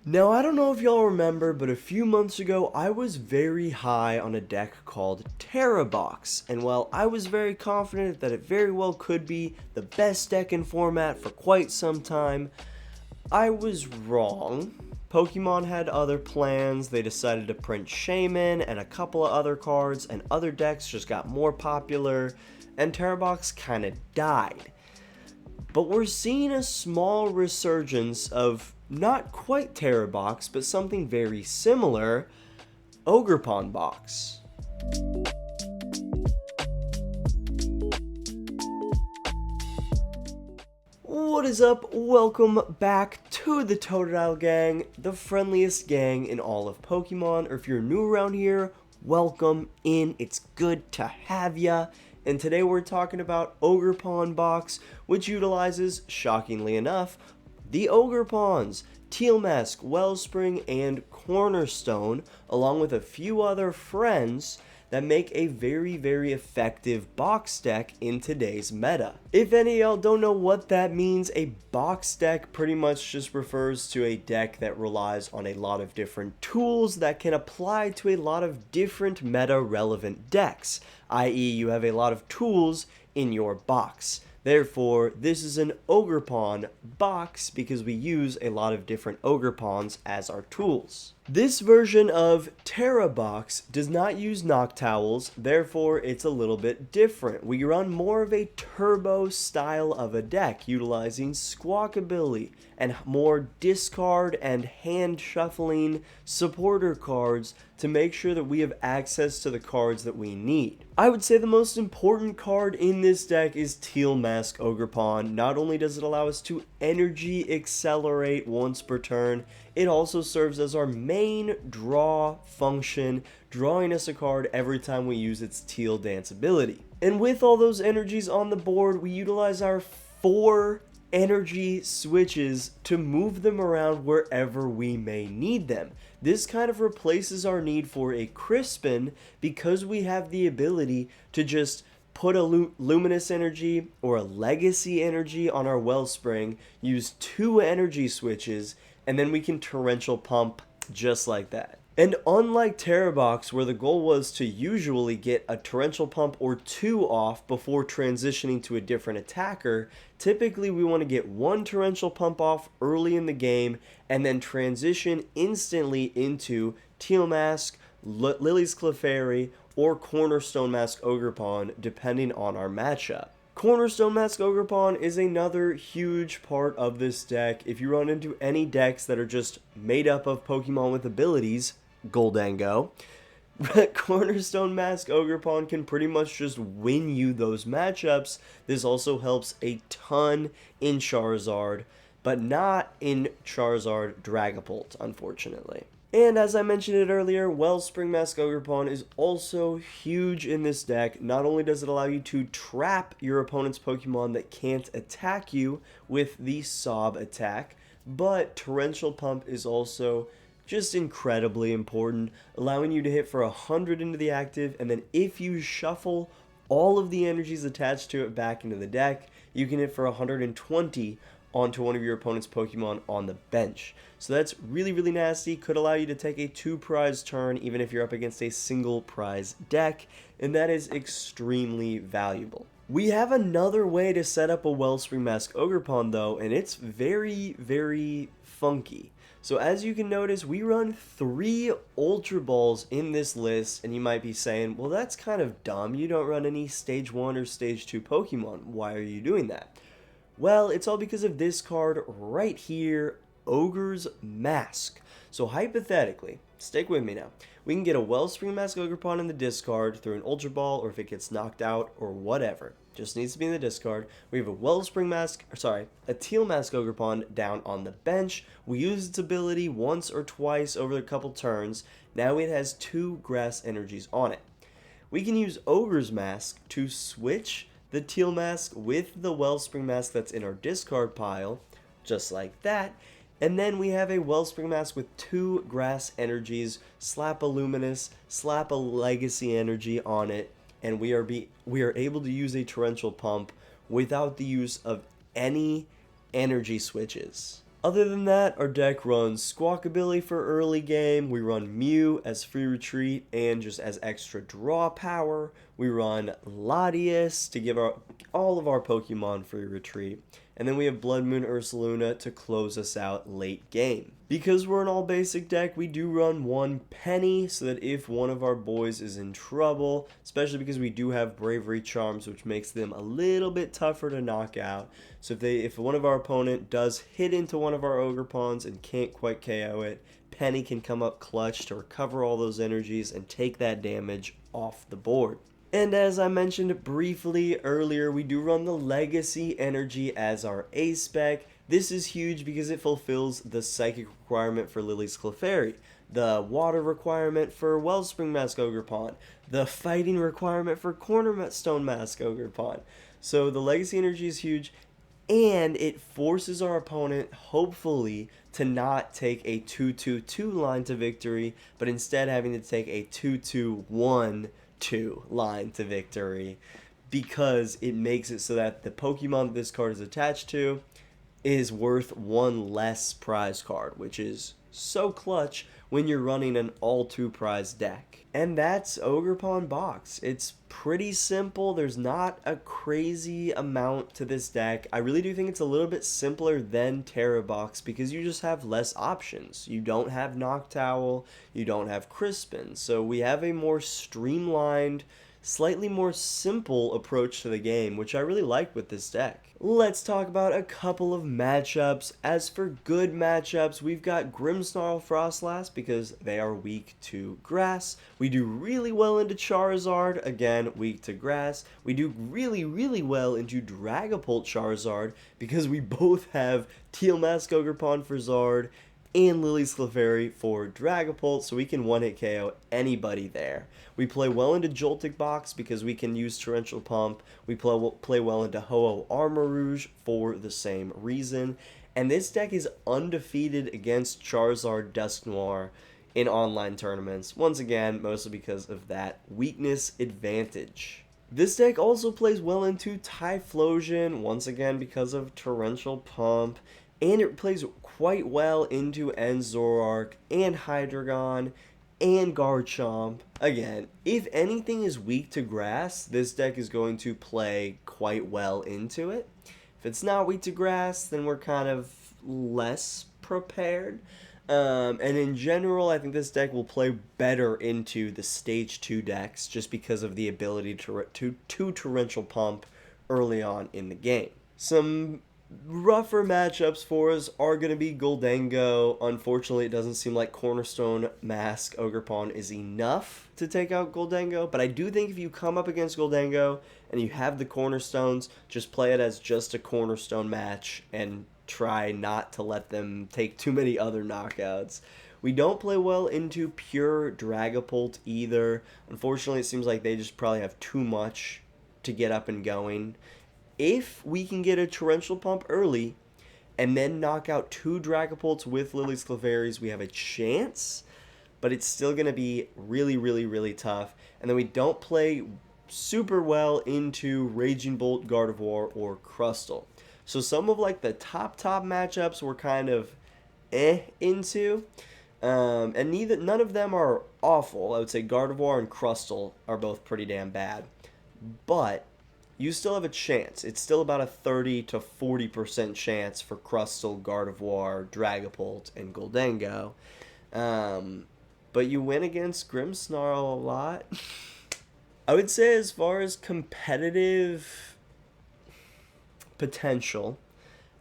Now, I don't know if y'all remember, but a few months ago, I was very high on a deck called Tera Box, and while I was very confident that it very well could be the best deck in format for quite some time, I was wrong. Pokemon had other plans, they decided to print Shaman and a couple of other cards, and other decks just got more popular, and Tera Box kinda died. But we're seeing a small resurgence of not quite Tera Box, but something very similar, Ogerpon Box. What is up? Welcome back to the Totodile gang, the friendliest gang in all of Pokemon. Or if you're new around here, welcome in. It's good to have ya. And today we're talking about Ogerpon Box, which utilizes, shockingly enough, the Ogerpons, Teal Mask, Wellspring, and Cornerstone, along with a few other friends that make a very, very effective box deck in today's meta. If any of y'all don't know what that means, a box deck pretty much just refers to a deck that relies on a lot of different tools that can apply to a lot of different meta-relevant decks, i.e. you have a lot of tools in your box. Therefore, this is an Ogerpon box because we use a lot of different Ogerpons as our tools. This version of Tera Box does not use Noctowls, therefore it's a little bit different. We run more of a turbo style of a deck, utilizing Squawkabilly and more discard and hand shuffling supporter cards to make sure that we have access to the cards that we need. I would say the most important card in this deck is Teal Mask Ogerpon. Not only does it allow us to energy accelerate once per turn, it also serves as our main draw function, drawing us a card every time we use its Teal Dance ability. And with all those energies on the board, we utilize our 4 energy switches to move them around wherever we may need them. This kind of replaces our need for a Crispin because we have the ability to just put a Luminous Energy or a Legacy Energy on our Wellspring, use 2 energy switches, and then we can Torrential Pump just like that. And unlike Tera Box, where the goal was to usually get a Torrential Pump or 2 off before transitioning to a different attacker, typically we want to get 1 Torrential Pump off early in the game and then transition instantly into Teal Mask, Lillie's Clefairy, or Cornerstone Mask Ogerpon, depending on our matchup. Cornerstone Mask Ogerpon is another huge part of this deck. If you run into any decks that are just made up of Pokemon with abilities, Goldango, Cornerstone Mask Ogerpon can pretty much just win you those matchups. This also helps a ton in Charizard, but not in Charizard Dragapult, unfortunately. And as I mentioned it earlier, Wellspring Mask Ogerpon is also huge in this deck. Not only does it allow you to trap your opponent's Pokemon that can't attack you with the Sob attack, but Torrential Pump is also just incredibly important, allowing you to hit for 100 into the active, and then if you shuffle all of the energies attached to it back into the deck, you can hit for 120 onto one of your opponent's Pokemon on the bench. So that's really, really nasty. Could allow you to take a 2-prize turn even if you're up against a single prize deck, and that is extremely valuable. We have another way to set up a Wellspring Mask Ogerpon though, and it's very, very funky. So as you can notice, we run 3 Ultra Balls in this list, and you might be saying, well, that's kind of dumb. You don't run any Stage 1 or Stage 2 Pokemon. Why are you doing that? Well, it's all because of this card right here, Ogre's Mask. So hypothetically, stick with me now, we can get a Wellspring Mask Ogerpon in the discard through an Ultra Ball, or if it gets knocked out or whatever, just needs to be in the discard. We have a a Teal Mask Ogerpon down on the bench. We use its ability once or twice over a couple turns. Now it has 2 grass energies on it. We can use Ogre's Mask to switch the Teal Mask with the Wellspring Mask that's in our discard pile, just like that. And then we have a Wellspring Mask with 2 grass energies, slap a Luminous, slap a Legacy Energy on it, and we are able to use a Torrential Pump without the use of any energy switches. Other than that, our deck runs Squawkabilly for early game, we run Mew as free retreat and just as extra draw power, we run Latias to give all of our Pokemon free retreat, and then we have Bloodmoon Ursaluna to close us out late game. Because we're an all basic deck, we do run one Penny, so that if one of our boys is in trouble, especially because we do have Bravery Charms, which makes them a little bit tougher to knock out. So if one of our opponent does hit into one of our Ogerpons and can't quite KO it, Penny can come up clutch to recover all those energies and take that damage off the board. And as I mentioned briefly earlier, we do run the Legacy Energy as our A spec. This is huge because it fulfills the Psychic requirement for Lillie's Clefairy, the Water requirement for Wellspring Mask Ogerpon, the Fighting requirement for Cornerstone Mask Ogerpon. So the Legacy Energy is huge, and it forces our opponent, hopefully, to not take a 2-2-2 line to victory, but instead having to take a 2-2-1-2 line to victory, because it makes it so that the Pokemon this card is attached to is worth one less prize card, which is so clutch when you're running an all 2 prize deck. And that's Ogerpon box. It's pretty simple. There's not a crazy amount to this deck. I really do think it's a little bit simpler than Tera box because you just have less options. You don't have Noctowl, you don't have Crispin. So we have a more streamlined, slightly more simple approach to the game, which I really like with this deck. Let's talk about a couple of matchups. As for good matchups, we've got Grimmsnarl Frostlass because they are weak to grass. We do really well into Charizard, again, weak to grass. We do really well into Dragapult Charizard because we both have Teal Mask Ogerpon for Zard and Lillie's Clefairy for Dragapult, so we can one-hit KO anybody there. We play well into Joltik Box because we can use Torrential Pump. We play well into Ho-Oh Armarouge for the same reason. And this deck is undefeated against Charizard Dusknoir in online tournaments, once again, mostly because of that weakness advantage. This deck also plays well into Typhlosion, once again because of Torrential Pump, and it plays quite well into Zoroark and Hydreigon and Garchomp. Again, if anything is weak to grass, this deck is going to play quite well into it. If it's not weak to grass, then we're kind of less prepared. And in general, I think this deck will play better into the Stage 2 decks just because of the ability to Torrential Pump early on in the game. Some rougher matchups for us are going to be Goldengo. Unfortunately, it doesn't seem like Cornerstone Mask Ogerpon is enough to take out Goldengo, but I do think if you come up against Goldengo and you have the Cornerstones, just play it as just a Cornerstone match and try not to let them take too many other knockouts. We don't play well into pure Dragapult either. Unfortunately, it seems like they just probably have too much to get up and going. If we can get a Torrential Pump early and then knock out 2 Dragapults with Lillie's Clefairies, we have a chance, but it's still going to be really tough. And then we don't play super well into Raging Bolt, Gardevoir, or Crustle. So some of like the top matchups we're kind of into. And none of them are awful. I would say Gardevoir and Crustle are both pretty damn bad. But you still have a chance. It's still about a 30 to 40% chance for Crustle, Gardevoir, Dragapult, and Goldengo. But you win against Grimmsnarl a lot. I would say as far as competitive potential,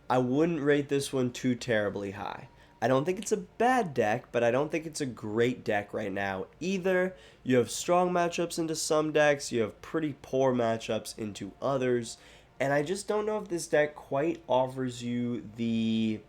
I wouldn't rate this one too terribly high. I don't think it's a bad deck, but I don't think it's a great deck right now either. You have strong matchups into some decks, you have pretty poor matchups into others, and I just don't know if this deck quite offers you the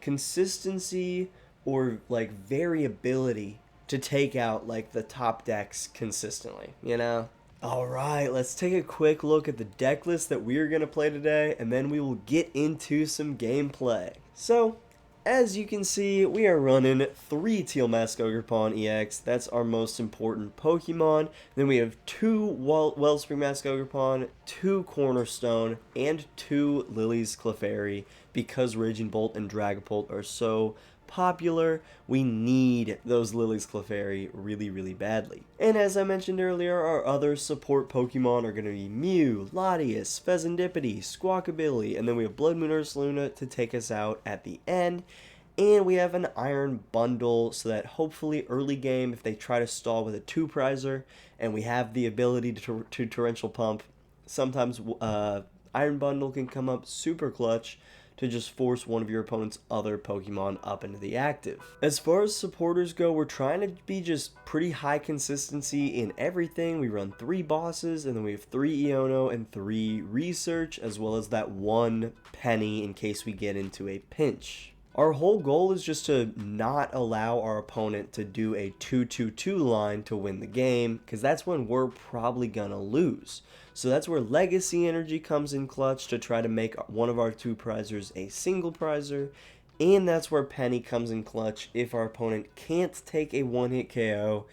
consistency or like variability to take out like the top decks consistently, you know? Alright, let's take a quick look at the deck list that we're going to play today, and then we will get into some gameplay. So, as you can see, we are running 3 Teal Mask Ogerpon EX. That's our most important Pokemon. Then we have 2 Wellspring Mask Ogerpon, 2 Cornerstone, and 2 Lillie's Clefairy. Because Raging Bolt and Dragapult are so popular, we need those Lillie's Clefairy really, really badly. And as I mentioned earlier, our other support Pokemon are going to be Mew, Latias, Fezandipiti, Squawkabilly, and then we have Bloodmoon Ursaluna to take us out at the end. And we have an Iron Bundle so that hopefully early game, if they try to stall with a 2-prizer, and we have the ability to Torrential Pump, sometimes Iron Bundle can come up super clutch to just force one of your opponent's other Pokemon up into the active. As far as supporters go, we're trying to be just pretty high consistency in everything. We run 3 bosses, and then we have 3 Iono and 3 research, as well as that 1 Penny in case we get into a pinch. Our whole goal is just to not allow our opponent to do a 2-2-2 line to win the game, because that's when we're probably gonna lose. So that's where Legacy Energy comes in clutch to try to make one of our 2-prizers a single prizer, and that's where Penny comes in clutch if our opponent can't take a 1-hit KO.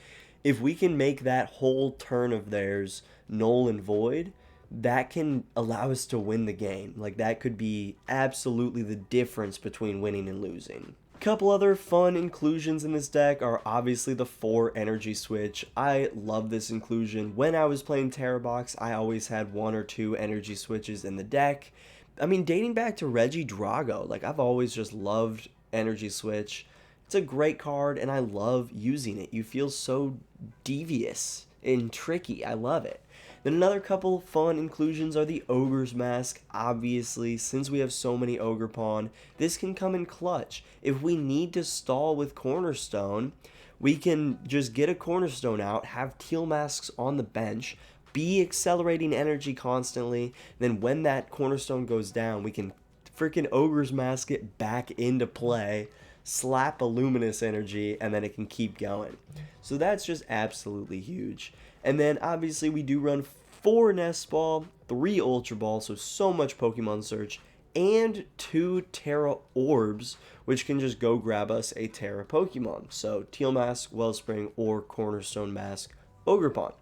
If we can make that whole turn of theirs null and void, that can allow us to win the game. Like, that could be absolutely the difference between winning and losing. Couple other fun inclusions in this deck are obviously the 4 energy switch. I love this inclusion. When I was playing Tera Box, I always had 1 or 2 energy switches in the deck. I mean, dating back to Regidrago, like, I've always just loved energy switch. It's a great card, and I love using it. You feel so devious and tricky. I love it. Then another couple fun inclusions are the Ogre's Mask. Obviously, since we have so many Ogerpon, this can come in clutch. If we need to stall with Cornerstone, we can just get a Cornerstone out, have Teal Masks on the bench, be accelerating energy constantly, then when that Cornerstone goes down, we can freaking Ogre's Mask it back into play, slap a Luminous Energy, and then it can keep going. So that's just absolutely huge. And then obviously we do run 4 Nest Ball, 3 Ultra Ball, so much Pokemon Search, and 2 Tera Orbs, which can just go grab us a Tera Pokemon. So Teal Mask, Wellspring, or Cornerstone Mask, Ogerpon.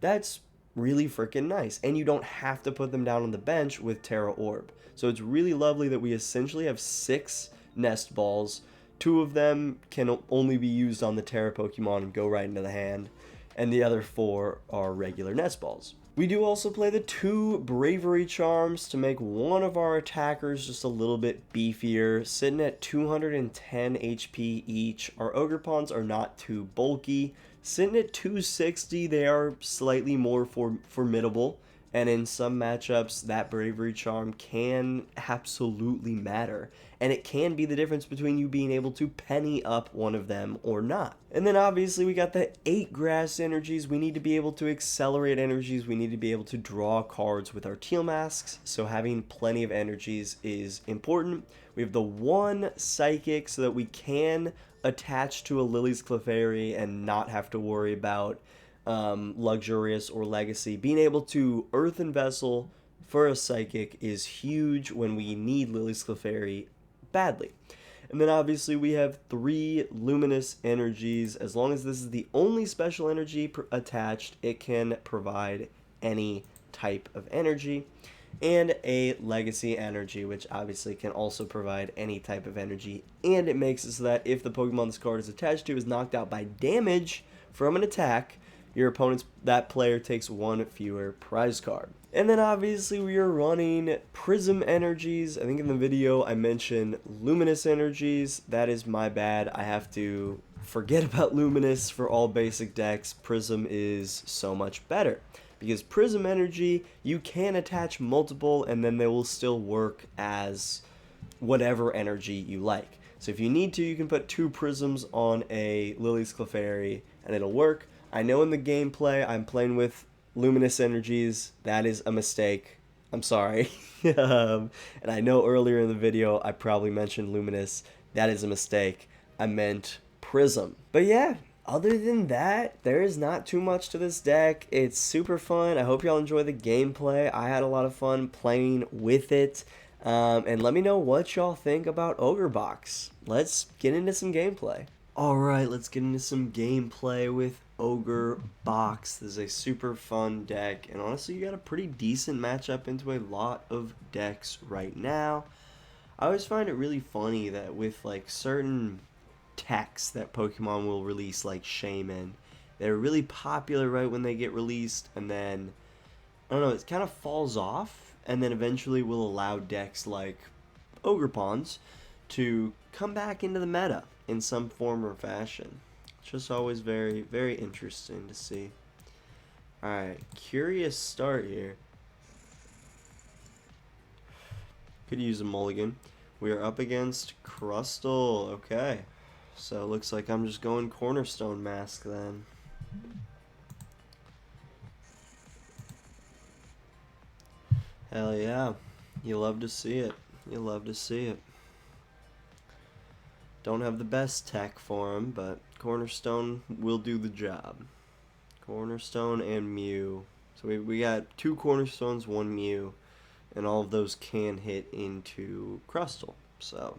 That's really freaking nice, and you don't have to put them down on the bench with Tera Orb. So it's really lovely that we essentially have 6 Nest Balls. 2 of them can only be used on the Tera Pokemon and go right into the hand, and the other 4 are regular Nest Balls. We do also play the 2 Bravery Charms to make one of our attackers just a little bit beefier, sitting at 210 HP each. Our Ogerpons are not too bulky. Sitting at 260, they are slightly more formidable, and in some matchups, that Bravery Charm can absolutely matter. And it can be the difference between you being able to penny up one of them or not. And then obviously we got the 8 grass energies. We need to be able to accelerate energies. We need to be able to draw cards with our Teal Masks. So having plenty of energies is important. We have the 1 psychic so that we can attach to a Lillie's Clefairy and not have to worry about Luxurious or Legacy. Being able to Earthen Vessel for a psychic is huge when we need Lillie's Clefairy badly. And then obviously we have 3 luminous energies. As long as this is the only special energy attached, it can provide any type of energy. And a legacy energy, which obviously can also provide any type of energy. And it makes it so that if the Pokemon this card is attached to is knocked out by damage from an attack, your opponent's, that player takes 1 fewer prize card. And then obviously we are running Prism Energies. I think in the video I mentioned Luminous Energies. That is my bad. I have to forget about Luminous for all basic decks. Prism is so much better. Because Prism Energy, you can attach multiple and then they will still work as whatever energy you like. So if you need to, you can put 2 Prisms on a Lillie's Clefairy and it'll work. I know in the gameplay I'm playing with Luminous Energies. That is a mistake. I'm sorry. And I know earlier in the video I probably mentioned Luminous. That is a mistake. I meant Prism. But yeah, other than that, there is not too much to this deck. It's super fun. I hope y'all enjoy the gameplay. I had a lot of fun playing with it. And let me know what y'all think about Ogre Box. Let's get into some gameplay. Alright, let's get into some gameplay with Ogre Box. This is a super fun deck, and honestly, you got a pretty decent matchup into a lot of decks right now. I always find it really funny that with like certain techs that Pokemon will release, like Shaman, they're really popular right when they get released, and then, I don't know, it kind of falls off, and then eventually will allow decks like Ogerpons to come back into the meta in some form or fashion. It's just always very, very interesting to see. Alright, curious start here. Could use a mulligan. We are up against Crustle. Okay. So it looks like I'm just going Cornerstone Mask then. Hell yeah. You love to see it. You love to see it. Don't have the best tech for him, but Cornerstone will do the job. Cornerstone and Mew. So we got 2 Cornerstones, 1 Mew, and all of those can hit into Crustle. So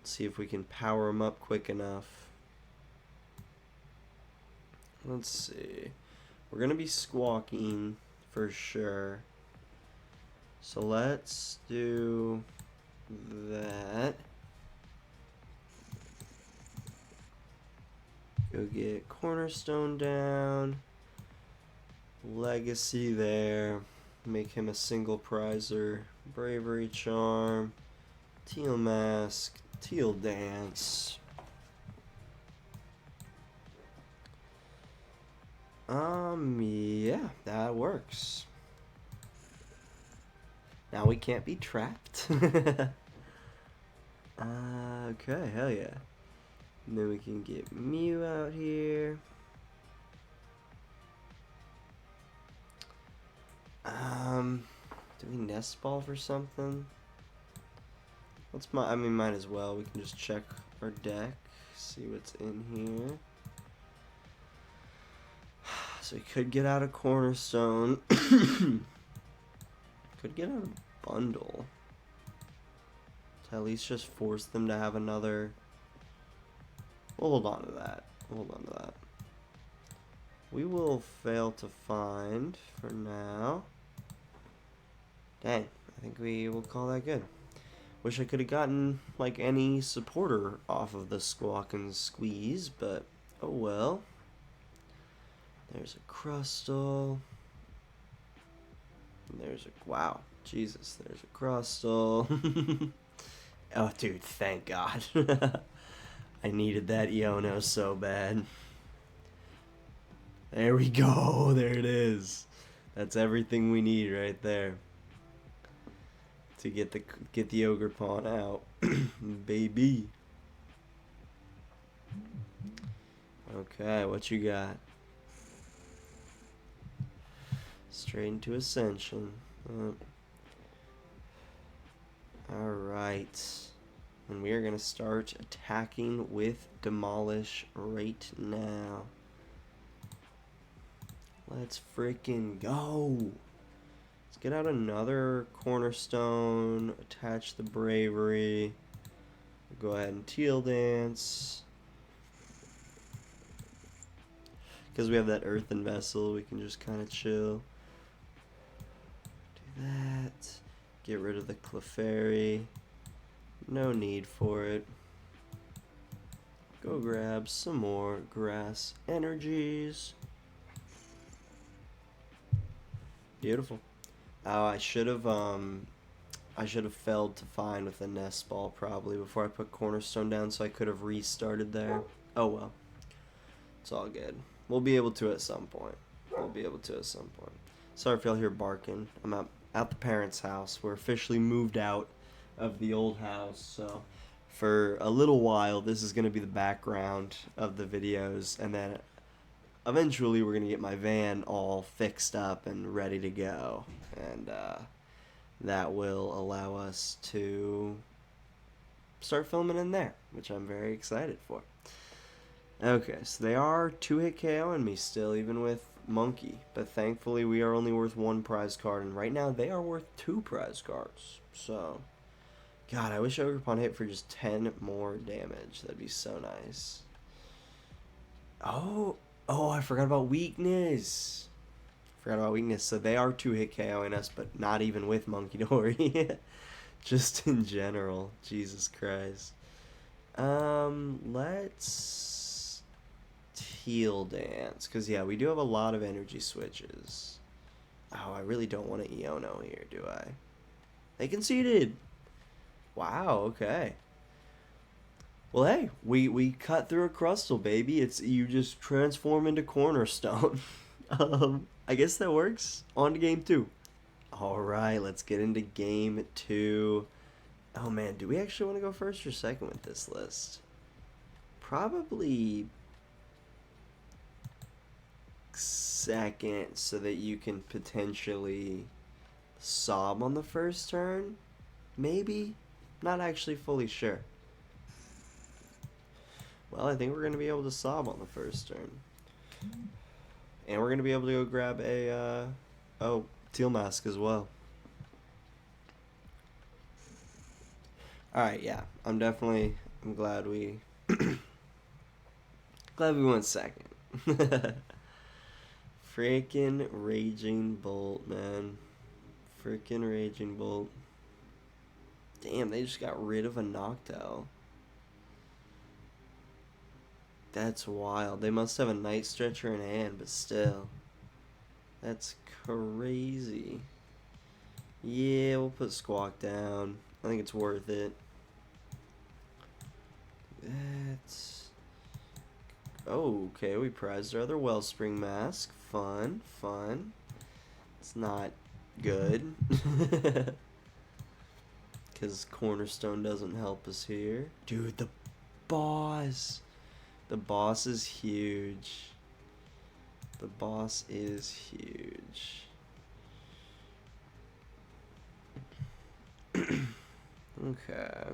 let's see if we can power them up quick enough. Let's see. We're going to be squawking for sure. So let's do that. Go get Cornerstone down. Legacy there. Make him a single prizer. Bravery Charm. Teal Mask. Teal Dance. Yeah, that works. Now we can't be trapped. Okay, hell yeah. And then we can get Mew out here. Do we Nest Ball for something? Might as well. We can just check our deck, see what's in here. So we could get out a Cornerstone. Could get out a bundle. To at least just force them to have another. We'll hold on to that. We will fail to find for now. Dang, I think we will call that good. Wish I could have gotten like any supporter off of the Squawk and Squeeze, but oh well. There's a Crustle. There's a wow, Jesus, there's a Crustle. Oh dude, thank God. I needed that Iono so bad. There we go. There it is. That's everything we need right there to get the Ogerpon out, baby. Okay, what you got? Straight into Ascension. All right. And we are going to start attacking with Demolish right now. Let's freaking go. Let's get out another Cornerstone, attach the Bravery. Go ahead and Teal Dance. Because we have that Earthen Vessel, we can just kind of chill. Do that. Get rid of the Clefairy. No need for it. Go grab some more grass energies. Beautiful. Oh, I should have failed to find with a Nest Ball probably before I put Cornerstone down, so I could have restarted there. Oh well. It's all good. We'll be able to at some point. Sorry if y'all hear barking. I'm at the parents' house. We're officially moved out of the old house, so for a little while this is going to be the background of the videos, and then eventually we're going to get my van all fixed up and ready to go, and that will allow us to start filming in there, which I'm very excited for. Okay, so they are 2-hit KOing me still, even with Monkey, but thankfully we are only worth 1 prize card, and right now they are worth 2 prize cards. So, God, I wish Ogerpon hit for just 10 more damage. That'd be so nice. Oh, I forgot about weakness. So they are 2-hit KOing us, but not even with Monkey Dory. Just in general. Jesus Christ. Let's Teal dance. Because, yeah, we do have a lot of energy switches. Oh, I really don't want to Iono here, do I? They conceded. Wow, okay. Well, hey, we cut through a crustal, baby. It's you just transform into Cornerstone. I guess that works. On to game 2. All right, let's get into game 2. Oh man, do we actually want to go first or second with this list? Probably second, so that you can potentially sob on the first turn. Maybe, not actually fully sure. Well, I think we're going to be able to sob on the first turn. And we're going to be able to go grab a, Teal Mask as well. Alright, yeah. I'm glad we... glad we went second. Freaking Raging Bolt, man. Freaking Raging Bolt. Damn, they just got rid of a Noctowl. That's wild. They must have a Night Stretcher in hand, but still. That's crazy. Yeah, we'll put Squawk down. I think it's worth it. That's... Oh, okay, we prized our other Wellspring Mask. Fun. It's not good. Because Cornerstone doesn't help us here. Dude, the boss! The boss is huge. The boss is huge. Okay.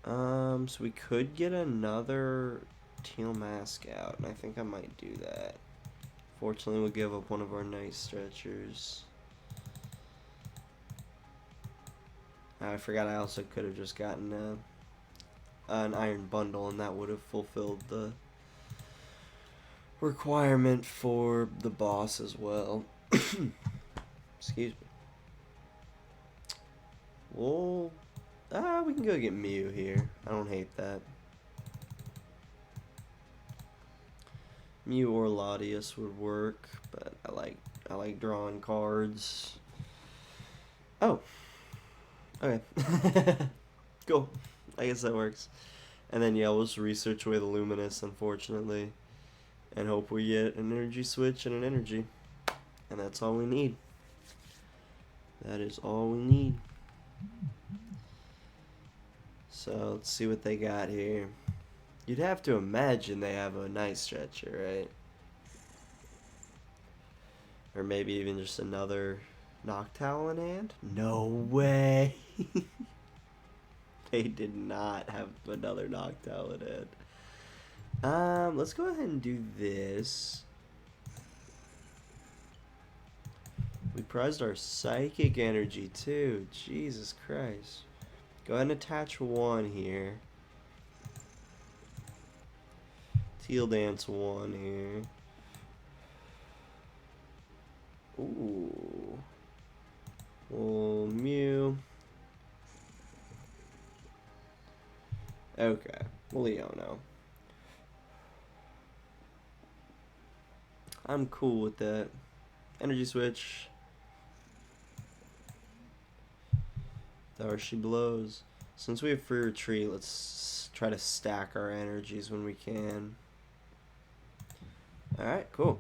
So we could get another Teal Mask out, and I think I might do that. Fortunately, we'll give up one of our Night Stretchers. I forgot I also could have just gotten an Iron Bundle, and that would have fulfilled the requirement for the boss as well. Excuse me. Well, we can go get Mew here. I don't hate that. Mew or Latias would work, but I like drawing cards. Oh. Okay. Cool. I guess that works. And then yeah, we'll just research away the Luminous, unfortunately. And hope we get an energy switch and an energy. And that's all we need. That is all we need. So let's see what they got here. You'd have to imagine they have a Night Stretcher, right? Or maybe even just another Noctowl in hand? No way! They did not have another Noctowl in hand. Let's go ahead and do this. We prized our Psychic Energy too. Jesus Christ. Go ahead and attach one here. Teal Dance one here. Ooh. Well, Mew. Okay. Well, Iono. I'm cool with that. Energy switch. There she blows. Since we have free retreat, let's try to stack our energies when we can. Alright, cool.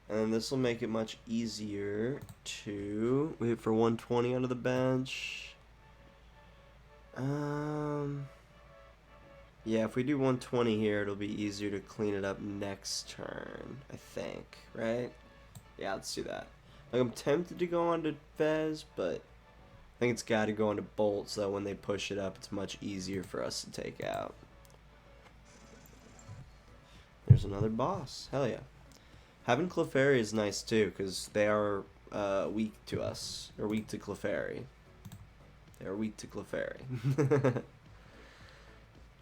And this will make it much easier to... We hit for 120 under the bench. Yeah, if we do 120 here, it'll be easier to clean it up next turn, I think, right? Yeah, let's do that. Like, I'm tempted to go on to Fez, but I think it's got to go into Bolt so that when they push it up, it's much easier for us to take out. There's another boss. Hell yeah. Having Clefairy is nice too, because they are weak to us, or weak to Clefairy. They're weak to Clefairy.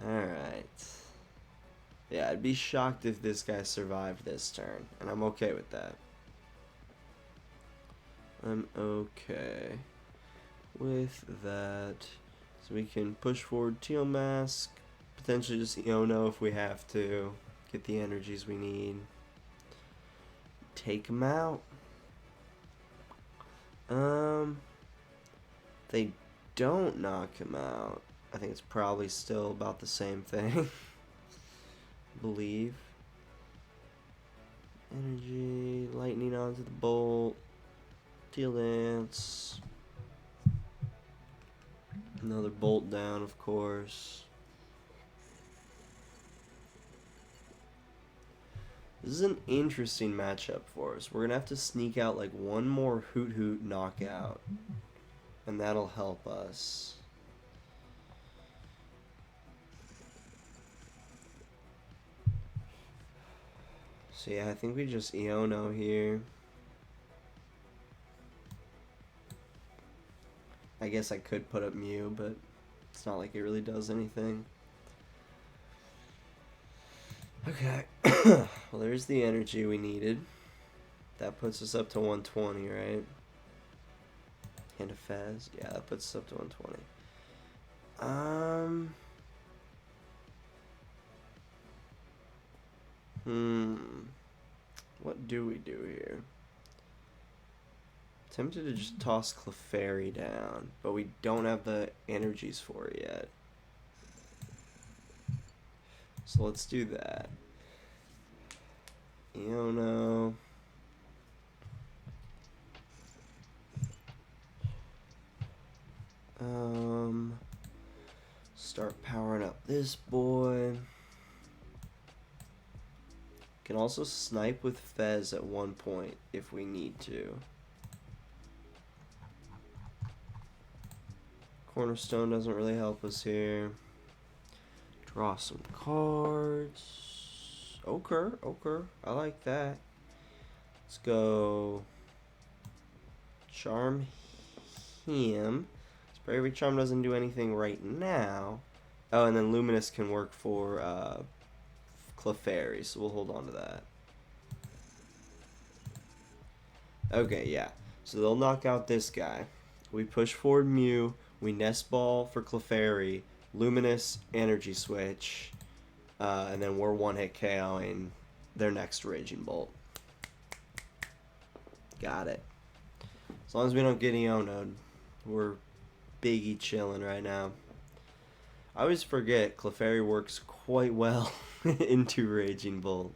Alright. Yeah, I'd be shocked if this guy survived this turn, and I'm okay with that. I'm okay with that. So we can push forward Teal Mask, potentially just Iono if we have to, get the energies we need. Take him out. They don't knock him out. I think it's probably still about the same thing. Believe. Energy, lightning onto the bolt. Teal Dance. Another bolt down, of course. This is an interesting matchup for us. We're going to have to sneak out like one more Hoot Hoot knockout. And that'll help us. So yeah, I think we just Iono here. I guess I could put up Mew, but it's not like it really does anything. Okay. Well, there's the energy we needed. That puts us up to 120, right? And a Fez. Yeah, that puts us up to 120. What do we do here? Tempted to just toss Clefairy down, but we don't have the energies for it yet. So let's do that. Iono. Start powering up this boy. Can also snipe with Fez at one point if we need to. Cornerstone doesn't really help us here. Draw some cards. Ogre. I like that. Let's go Charm him. Bravery Charm doesn't do anything right now. Oh, and then Luminous can work for Clefairy, so we'll hold on to that. Okay, yeah. So they'll knock out this guy. We push forward Mew. We Nest Ball for Clefairy. Luminous Energy Switch. And then we're one-hit KOing their next Raging Bolt. Got it. As long as we don't get Iono'd, we're biggie chilling right now. I always forget Clefairy works quite well into Raging Bolt.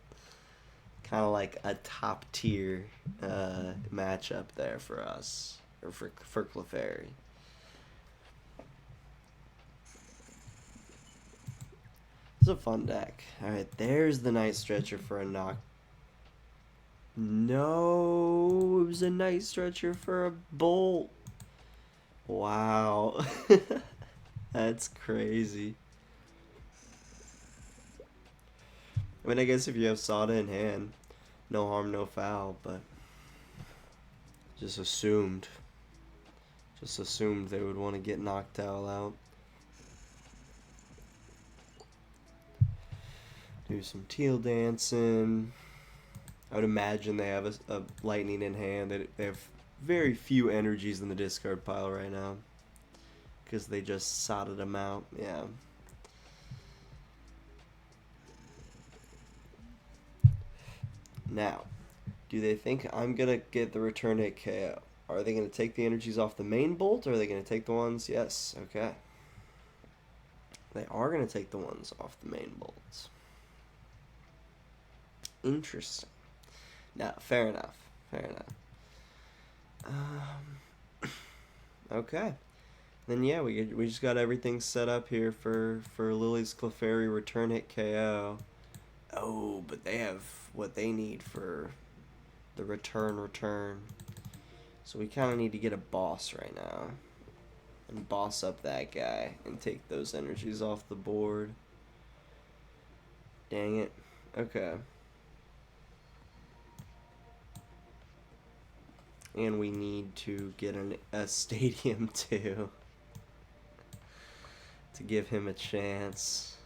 Kind of like a top tier matchup there for us, or for Clefairy. It's a fun deck. Alright, there's the Night Stretcher for a knock. No, it was a Night Stretcher for a bolt. Wow. That's crazy. I mean, I guess if you have Sada in hand, no harm, no foul, but just assumed they would want to get Noctowl out. Do some Teal dancing. I would imagine they have a lightning in hand. They have very few energies in the discard pile right now because they just sodded them out. Yeah. Now, do they think I'm going to get the return hit KO? Are they going to take the energies off the main bolt, or are they going to take the ones? Yes, okay. They are going to take the ones off the main bolts. Interesting. No, fair enough. Okay. Then yeah, we just got everything set up here for Lillie's Clefairy return hit KO. Oh, but they have what they need for the return. So we kind of need to get a boss right now. And boss up that guy and take those energies off the board. Dang it. Okay. And we need to get a stadium too. to give him a chance.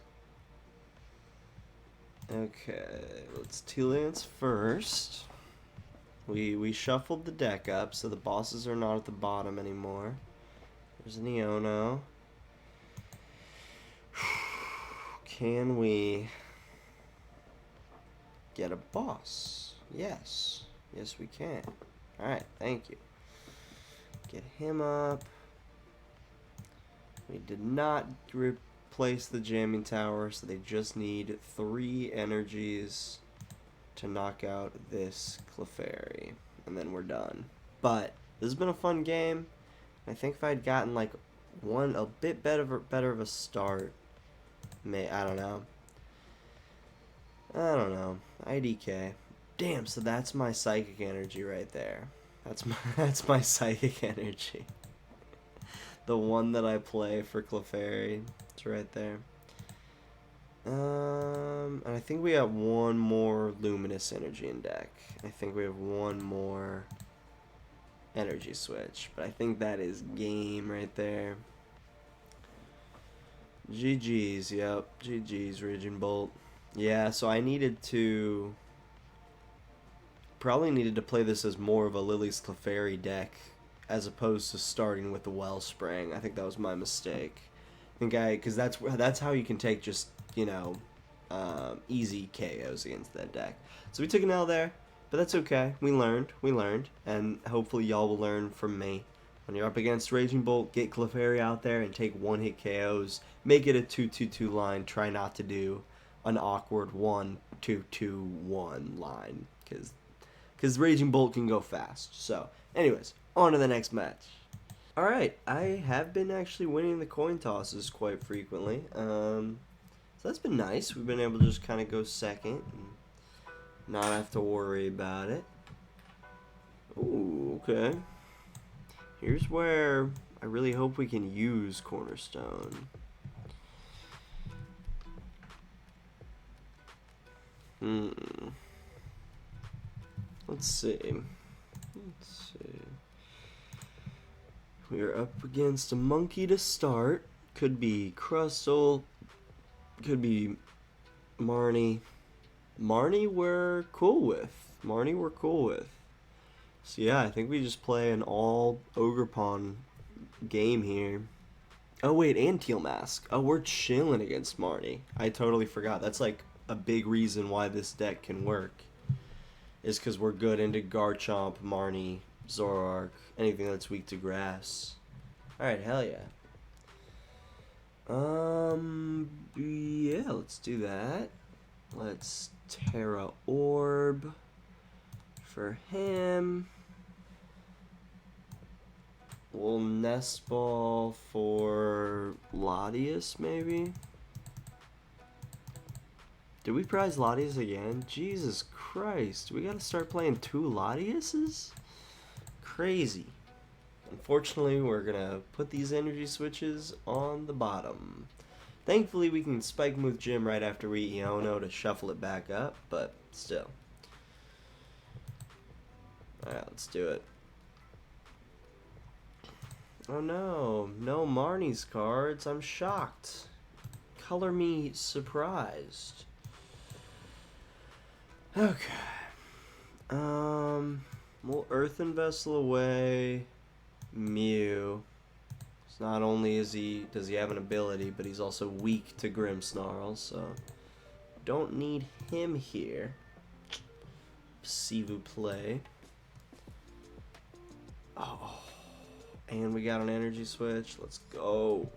Okay, let's Teal Lance first. We shuffled the deck up, so the bosses are not at the bottom anymore. There's an Iono. Can we get a boss? Yes. Yes, we can. Alright, thank you. Get him up. We did not replace the jamming tower, so they just need 3 energies to knock out this Clefairy, and then we're done. But this has been a fun game. I think if I'd gotten like a bit better of a start, I don't know. IDK. Damn, so that's my psychic energy right there. That's my psychic energy. The one that I play for Clefairy. It's right there. And I think we have one more luminous energy in deck. I think we have one more energy switch, but I think that is game right there. GG's, yep. GG's, Raging Bolt. Yeah, so I probably needed to play this as more of a Lillie's Clefairy deck as opposed to starting with the Wellspring. I think that was my mistake. Because that's how you can take just, you know, easy KOs against that deck. So we took an L there, but that's okay. We learned, and hopefully y'all will learn from me. When you're up against Raging Bolt, get Clefairy out there and take one-hit KOs. Make it a 2-2-2 line. Try not to do an awkward 1-2-2-1 line, because Raging Bolt can go fast. So, anyways, on to the next match. Alright, I have been actually winning the coin tosses quite frequently. So that's been nice. We've been able to just kind of go second and not have to worry about it. Ooh, okay. Here's where I really hope we can use Cornerstone. Let's see. We are up against a monkey to start. Could be Crustle. Could be Marnie. Marnie we're cool with. So yeah, I think we just play an all Ogerpon game here. Oh wait, and Teal Mask. Oh, we're chilling against Marnie. I totally forgot. That's like a big reason why this deck can work. Is because we're good into Garchomp, Marnie, Zoroark, anything that's weak to grass. Alright, hell yeah. Yeah, let's do that. Let's Tera Orb for him. We'll Nest Ball for Latias, maybe? Did we prize Latias again? Jesus Christ, we gotta start playing 2 Latiases? Crazy. Unfortunately, we're gonna put these energy switches on the bottom. Thankfully, we can Spike Move Gym right after we Iono to shuffle it back up, but still. Alright, let's do it. Oh no, no Marnie's cards. I'm shocked. Color me surprised. Okay. We'll Earthen Vessel away. Mew. So not only does he have an ability, but he's also weak to Grimmsnarl, so don't need him here. S'il vous plaît. Oh, and we got an energy switch. Let's go.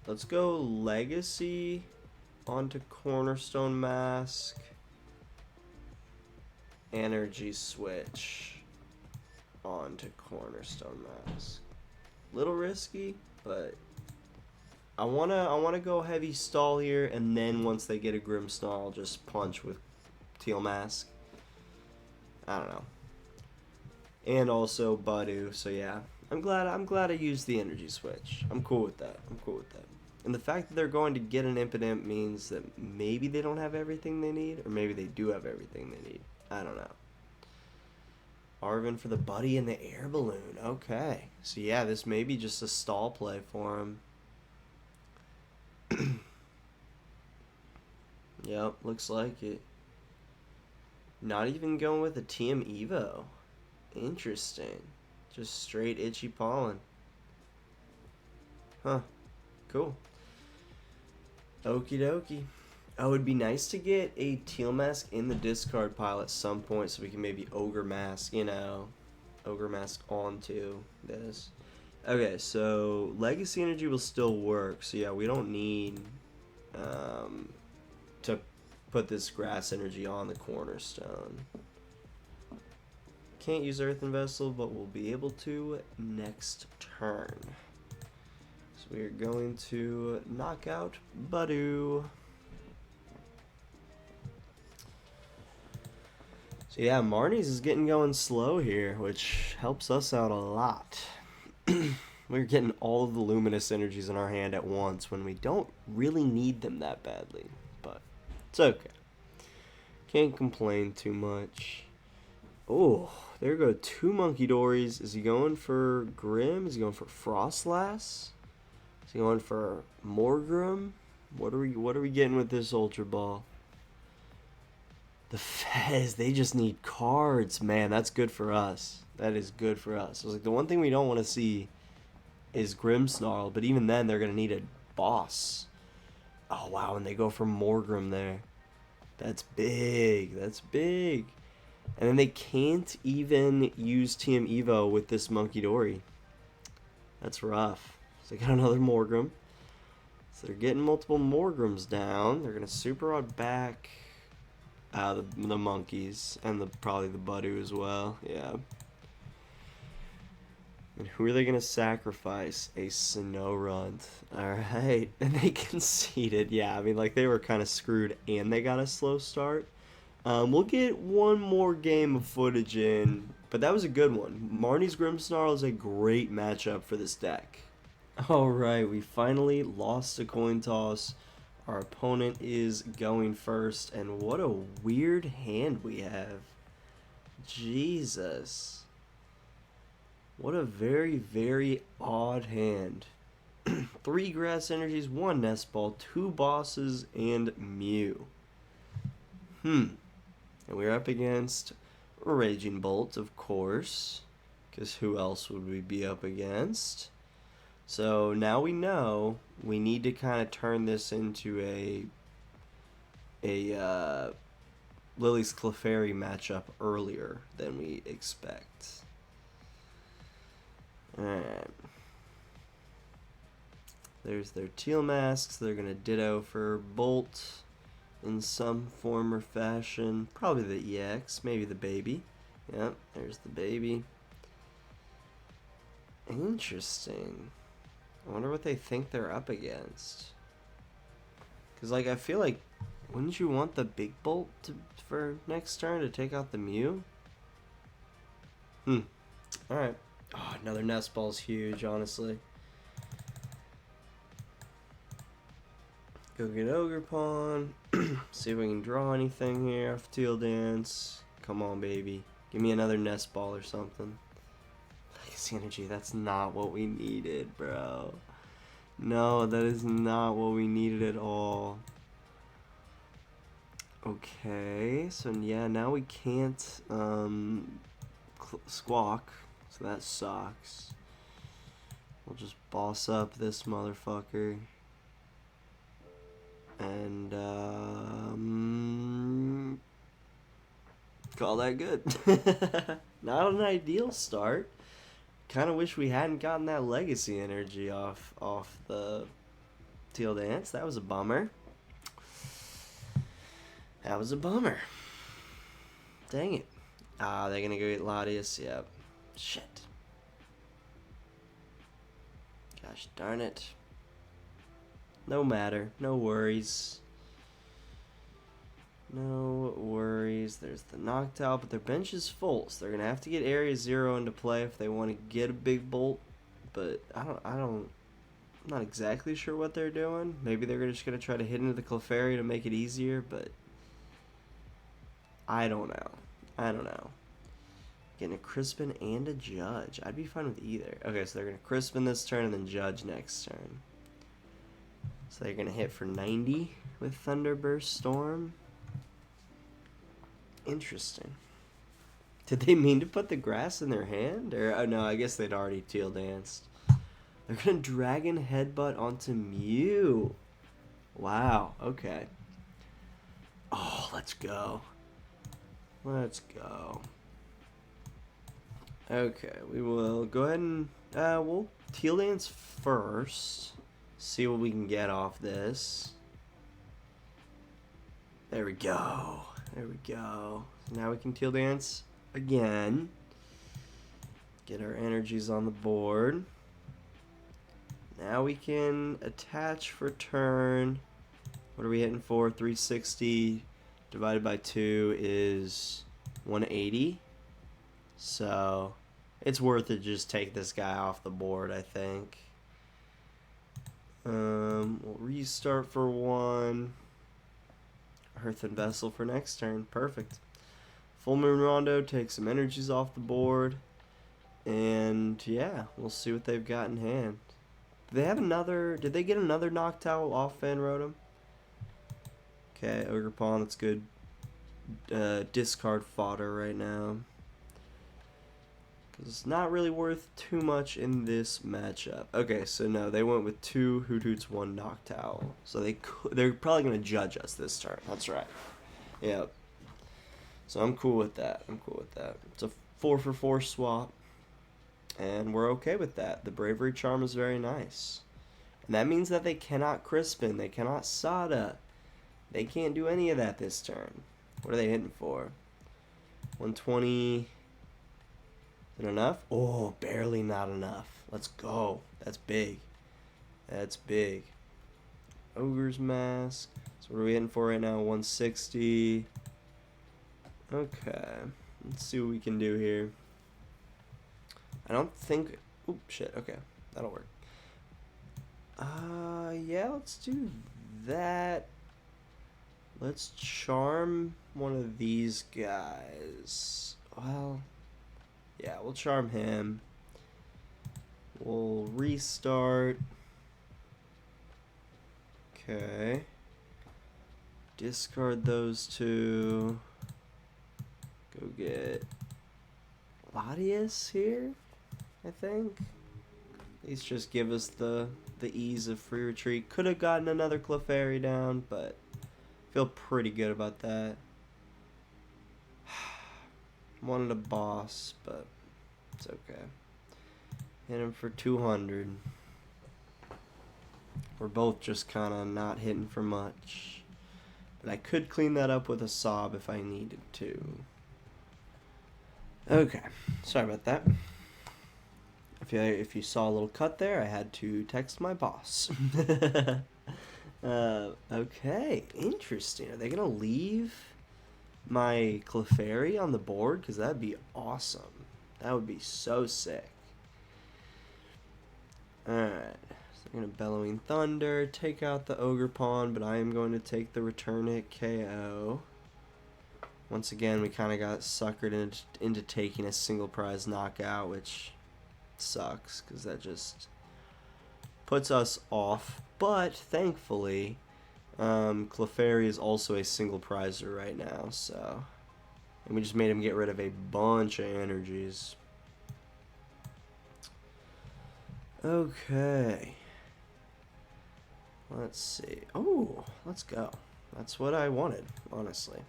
Let's go Legacy onto Cornerstone Mask. Energy switch onto Cornerstone Mask. Little risky, but I wanna go heavy stall here, and then once they get a Grimmsnarl, just punch with Teal Mask. I don't know. And also Badu, so yeah. I'm glad I used the energy switch. I'm cool with that. And the fact that they're going to get an Impidimp means that maybe they don't have everything they need, or maybe they do have everything they need. I don't know. Arven for the Buddy and the Air Balloon. Okay. So yeah, this may be just a stall play for him. Yep, looks like it. Not even going with a TM EVO. Interesting. Just straight itchy pollen. Huh. Cool. Okie dokie. Oh, it'd be nice to get a Teal mask in the discard pile at some point so we can maybe Ogre mask, you know, Ogre mask onto this. Okay, so Legacy Energy will still work. So yeah, we don't need to put this Grass Energy on the Cornerstone. Can't use Earthen Vessel, but we'll be able to next turn. So we are going to knock out Budu. So yeah, Marnie's is getting going slow here, which helps us out a lot. We're getting all of the luminous energies in our hand at once when we don't really need them that badly. But it's okay. Can't complain too much. Oh, there go 2 Monkey Dories. Is he going for Grim? Is he going for Frostlass? Is he going for Morgrim? What are we getting with this Ultra Ball? The Fez, they just need cards. Man, that's good for us. That is good for us. I was like, the one thing we don't want to see is Grimmsnarl, but even then they're going to need a boss. Oh, wow, and they go for Morgrim there. That's big. That's big. And then they can't even use TM EVO with this Monkey Dory. That's rough. So they got another Morgrim. So they're getting multiple Morgrims down. They're going to Super Rod back the monkeys and probably the Budu as well. Yeah. And who are they going to sacrifice? A Snorunt. Alright. And they conceded. Yeah, I mean, like, they were kind of screwed and they got a slow start. We'll get one more game of footage in, but that was a good one. Marnie's Grimmsnarl is a great matchup for this deck. Alright, we finally lost a coin toss. Our opponent is going first, and what a weird hand we have. Jesus. What a very, very odd hand. 3 Grass Energies, 1 Nest Ball, 2 Bosses, and Mew. And we're up against Raging Bolt, of course. Because who else would we be up against? So now we know we need to kind of turn this into a Lillie's Clefairy matchup earlier than we expect. Alright. There's their Teal masks. They're going to ditto for Bolt in some form or fashion. Probably the EX, maybe the baby. Yep, there's the baby. Interesting. I wonder what they think they're up against. Because, like, I feel like, wouldn't you want the big Bolt for next turn to take out the Mew? Alright. Oh, another Nest Ball's huge, honestly. Go get Ogerpon. See if we can draw anything here off Teal Dance. Come on, baby. Give me another Nest Ball or something. Legacy Energy, that's not what we needed, bro. No, that is not what we needed at all. Okay, so yeah, now we can't squawk, so that sucks. We'll just boss up this motherfucker. And call that good. Not an ideal start. Kind of wish we hadn't gotten that Legacy Energy off the Teal Dance. That was a bummer. That was a bummer. Dang it. Ah, they're gonna go get Latias. Yep. Shit. Gosh darn it. No matter. No worries. No worries. There's the knocked out, but their bench is full, so they're gonna have to get Area 0 into play if they want to get a big Bolt. But I'm not exactly sure what they're doing. Maybe they're just gonna try to hit into the Clefairy to make it easier, but I don't know. I don't know. Getting a Crispin and a Judge. I'd be fine with either. Okay, so they're gonna Crispin this turn and then Judge next turn. So they're going to hit for 90 with Thunderburst Storm. Interesting. Did they mean to put the grass in their hand? Or, oh no, I guess they'd already Teal danced. They're going to Dragon Headbutt onto Mew. Wow, okay. Oh, let's go. Let's go. Okay, we will go ahead and we'll Teal dance first. See what we can get off this. There we go. There we go. Now we can Teal dance again. Get our energies on the board. Now we can attach for turn. What are we hitting for? 360 divided by 2 is 180. So it's worth it to just take this guy off the board, I think. We'll restart for 1. Earthen Vessel for next turn. Perfect. Full Moon Rondo takes some energies off the board. And yeah, we'll see what they've got in hand. Do they have another? Did they get another Noctowl off Van Rotem? Okay, Ogerpon, that's good. Discard fodder right now. Because it's not really worth too much in this matchup. Okay, so no, they went with 2 Hoothoots, 1 Noctowl. So they're probably going to judge us this turn. That's right. Yep. So I'm cool with that. I'm cool with that. It's a 4-for-4 swap. And we're okay with that. The Bravery Charm is very nice. And that means that they cannot Crispin. They cannot Sada. They can't do any of that this turn. What are they hitting for? 120. Is it enough? Oh, barely not enough. Let's go. That's big. That's big. Ogre's Mask. So what are we hitting for right now? 160. Okay. Let's see what we can do here. I don't think... Oop, shit. Okay. That'll work. Yeah, let's do that. Let's charm one of these guys. Well... yeah, we'll charm him. We'll restart. Okay. Discard those 2. Go get Latias here, I think. These just give us the ease of free retreat. Could have gotten another Clefairy down, but feel pretty good about that. Wanted a boss, but it's okay. Hit him for 200. We're both just kind of not hitting for much. But I could clean that up with a sob if I needed to. Okay, sorry about that. If you saw a little cut there, I had to text my boss. Okay, interesting. Are they going to leave my Clefairy on the board? Because that'd be awesome. That would be so sick. Alright, so I'm going to Bellowing Thunder, take out the Ogerpon, but I am going to take the Return It KO. Once again, we kind of got suckered into taking a single prize knockout, which sucks, because that just puts us off. But, thankfully, Clefairy is also a single prizer right now, so... and we just made him get rid of a bunch of energies. Okay. Let's see. Oh, let's go. That's what I wanted, honestly.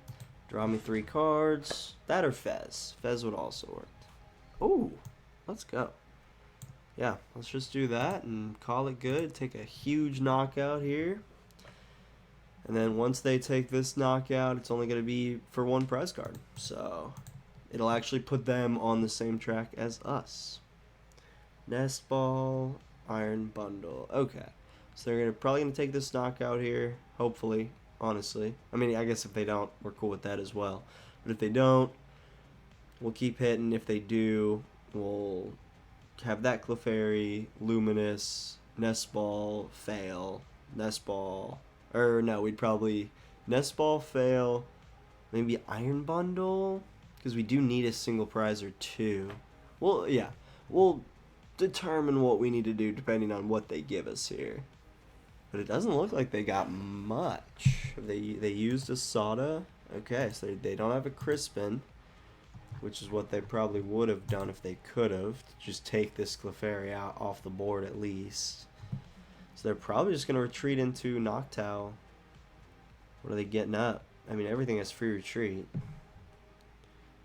Draw me 3 cards. That or Fez. Fez would also work. Oh, let's go. Yeah, let's just do that and call it good. Take a huge knockout here. And then once they take this knockout, it's only going to be for 1 prize card. So it'll actually put them on the same track as us. Nest Ball, Iron Bundle. Okay. So they're probably going to take this knockout here, hopefully, honestly. I mean, I guess if they don't, we're cool with that as well. But if they don't, we'll keep hitting. If they do, we'll have that Clefairy, Luminous, Nest Ball, fail, Nest Ball. Or no, we'd probably Nest Ball, fail, maybe Iron Bundle, because we do need a single prize or 2. Well, yeah, we'll determine what we need to do depending on what they give us here. But it doesn't look like they got much. They used a Sada. Okay, so they don't have a Crispin, which is what they probably would have done if they could have. Just take this Clefairy out off the board at least. So they're probably just going to retreat into Noctowl. What are they getting up? I mean, everything has free retreat.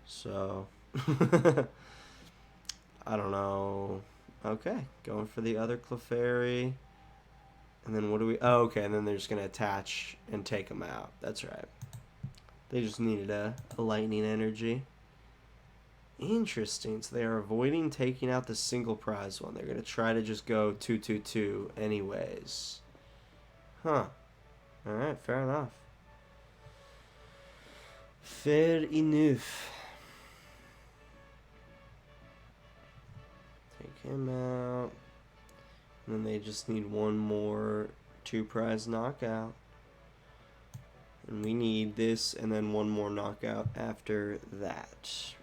So, I don't know. Okay, going for the other Clefairy. And then what do we... Oh, okay, and then they're just going to attach and take them out. That's right. They just needed a lightning energy. Interesting. So they are avoiding taking out the single prize one. They're going to try to just go 2-2-2 anyways. Huh. Alright, fair enough. Fair enough. Take him out. And then they just need one more 2-prize knockout. And we need this and then one more knockout after that.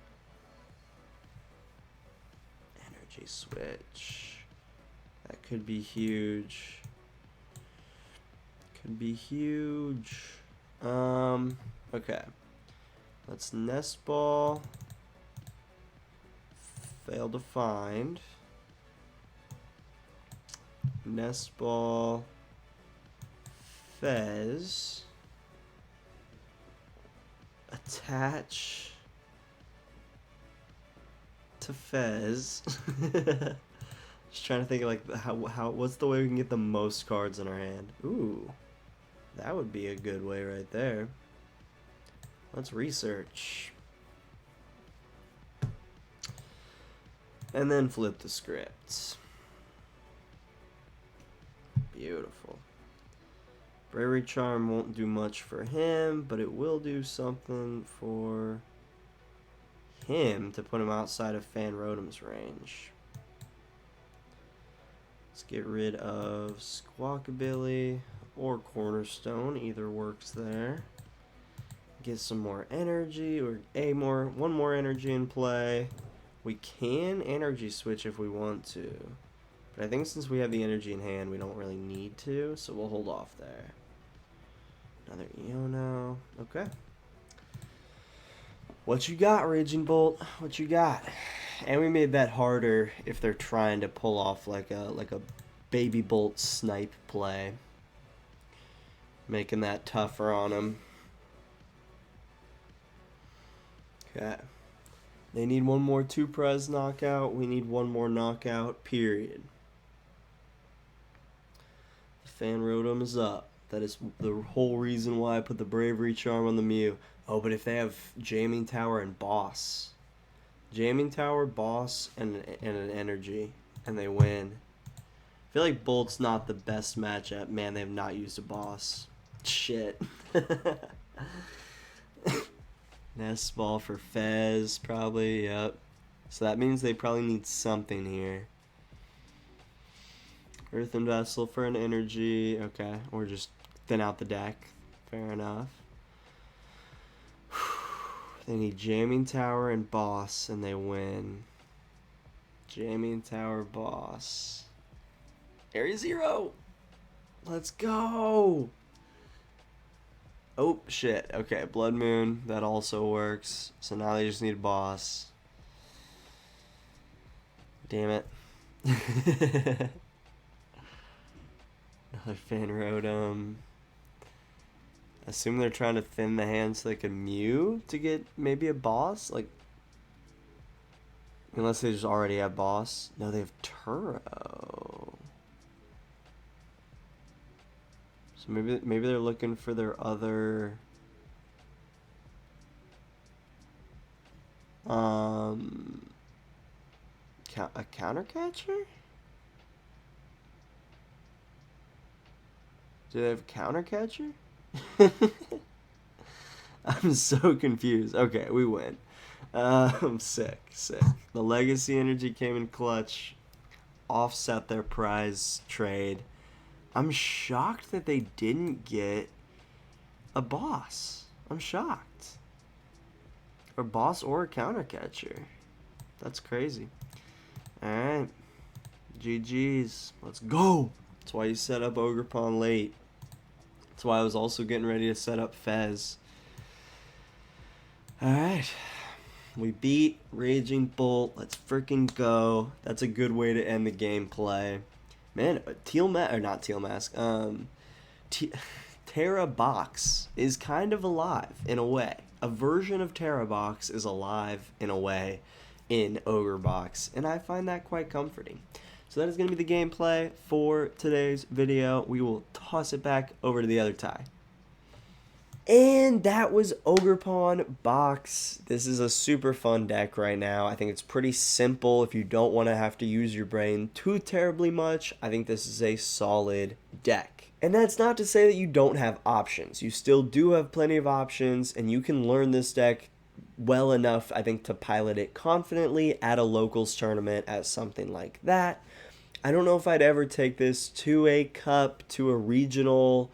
Energy switch. That could be huge. Could be huge. Okay. Let's Nest Ball. Fail to find. Nest Ball. Fez. Attach to Fez. Just trying to think of like how what's the way we can get the most cards in our hand. Ooh, that would be a good way right there. Let's research. And then flip the script. Beautiful. Bravery Charm won't do much for him, but it will do something for him to put him outside of Fanrotom's range. Let's get rid of Squawkabilly or Cornerstone. Either works there. Get some more energy, or one more energy in play. We can energy switch if we want to, but I think since we have the energy in hand, we don't really need to, so we'll hold off there. Another Iono. Okay. What you got, Raging Bolt? What you got? And we made that harder if they're trying to pull off like a Baby Bolt snipe play, making that tougher on them. Okay. They need one more 2-prize knockout. We need one more knockout, period. Fanrotom is up. That is the whole reason why I put the Bravery Charm on the Mew. Oh, but if they have Jamming Tower and Boss. Jamming Tower, Boss, and an Energy, and they win. I feel like Bolt's not the best matchup. Man, they have not used a Boss. Shit. Nest Ball for Fez, probably, yep. So that means they probably need something here. Earthen Vessel for an energy, okay. Or just thin out the deck, fair enough. They need Jamming Tower and Boss, and they win. Jamming Tower, Boss. Area 0! Let's go! Oh, shit. Okay, Bloodmoon. That also works. So now they just need a Boss. Damn it. Another Fanrotom. Assume they're trying to thin the hand so they can Mew to get maybe a Boss? Like, unless they just already have Boss. No, they have Turo. So maybe they're looking for their other a counter catcher? Do they have a counter catcher? I'm so confused. Okay, we win. I'm sick. The Legacy Energy came in clutch, offset their prize trade. I'm shocked that they didn't get a Boss. I'm shocked. Or Boss or a counter catcher. That's crazy. Alright. GG's. Let's go. That's why you set up Ogerpon late. That's why I was also getting ready to set up Fez. Alright. We beat Raging Bolt. Let's freaking go. That's a good way to end the gameplay. Man, Teal Mask, or not Teal Mask, Tera Box is kind of alive in a way. A version of Tera Box is alive in a way in Ogre Box, and I find that quite comforting. So that is going to be the gameplay for today's video. We will toss it back over to the other tie. And that was Ogerpon Box. This is a super fun deck right now. I think it's pretty simple if you don't want to have to use your brain too terribly much. I think this is a solid deck. And that's not to say that you don't have options. You still do have plenty of options, and you can learn this deck well enough, I think, to pilot it confidently at a locals tournament, at something like that. I don't know if I'd ever take this to a cup, to a regional,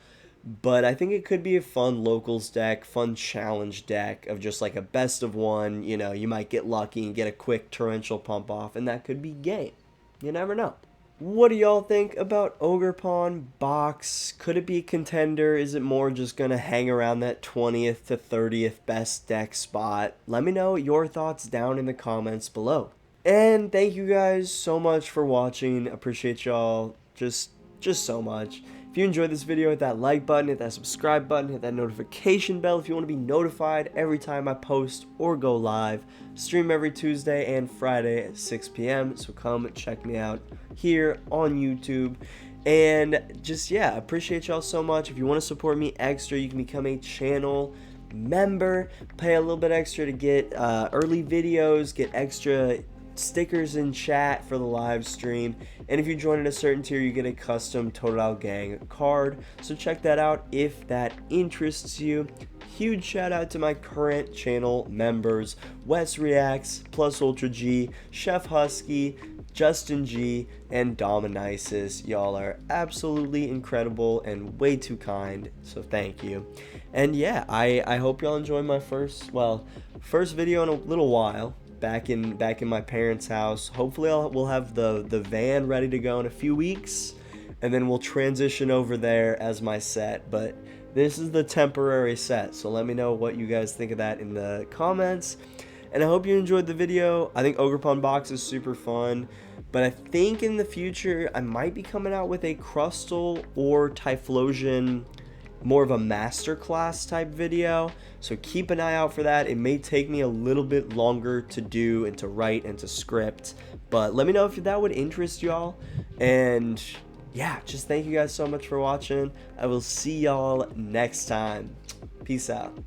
but I think it could be a fun locals deck, fun challenge deck of just like a best of one. You know, you might get lucky and get a quick torrential pump off, and that could be game. You never know. What do y'all think about Ogerpon Box? Could it be a contender? Is it more just going to hang around that 20th to 30th best deck spot? Let me know your thoughts down in the comments below. And thank you guys so much for watching. Appreciate y'all just so much. If you enjoyed this video, hit that like button, hit that subscribe button, hit that notification bell if you want to be notified every time I post or go live. Stream every Tuesday and Friday at 6 p.m. So come check me out here on YouTube. And just, yeah, appreciate y'all so much. If you want to support me extra, you can become a channel member. Pay a little bit extra to get early videos, get extra stickers in chat for the live stream, and if you join at a certain tier, you get a custom Totodile Gang card, so check that out if that interests you. Huge shout out to my current channel members: Wes Reacts, Plus Ultra G, Chef Husky, Justin G, and Dominicis. Y'all are absolutely incredible and way too kind, so thank you. And yeah, I hope y'all enjoy my first video in a little while. Back in my parents' house. Hopefully we'll have the van ready to go in a few weeks, and then we'll transition over there as my set. But this is the temporary set, so let me know what you guys think of that in the comments. And I hope you enjoyed the video. I think Ogerpon Box is super fun, but I think in the future I might be coming out with a Crustal or Typhlosion, more of a masterclass type video, so keep an eye out for that. It may take me a little bit longer to do and to write and to script, but let me know if that would interest y'all. And yeah, just thank you guys so much for watching. I will see y'all next time. Peace out.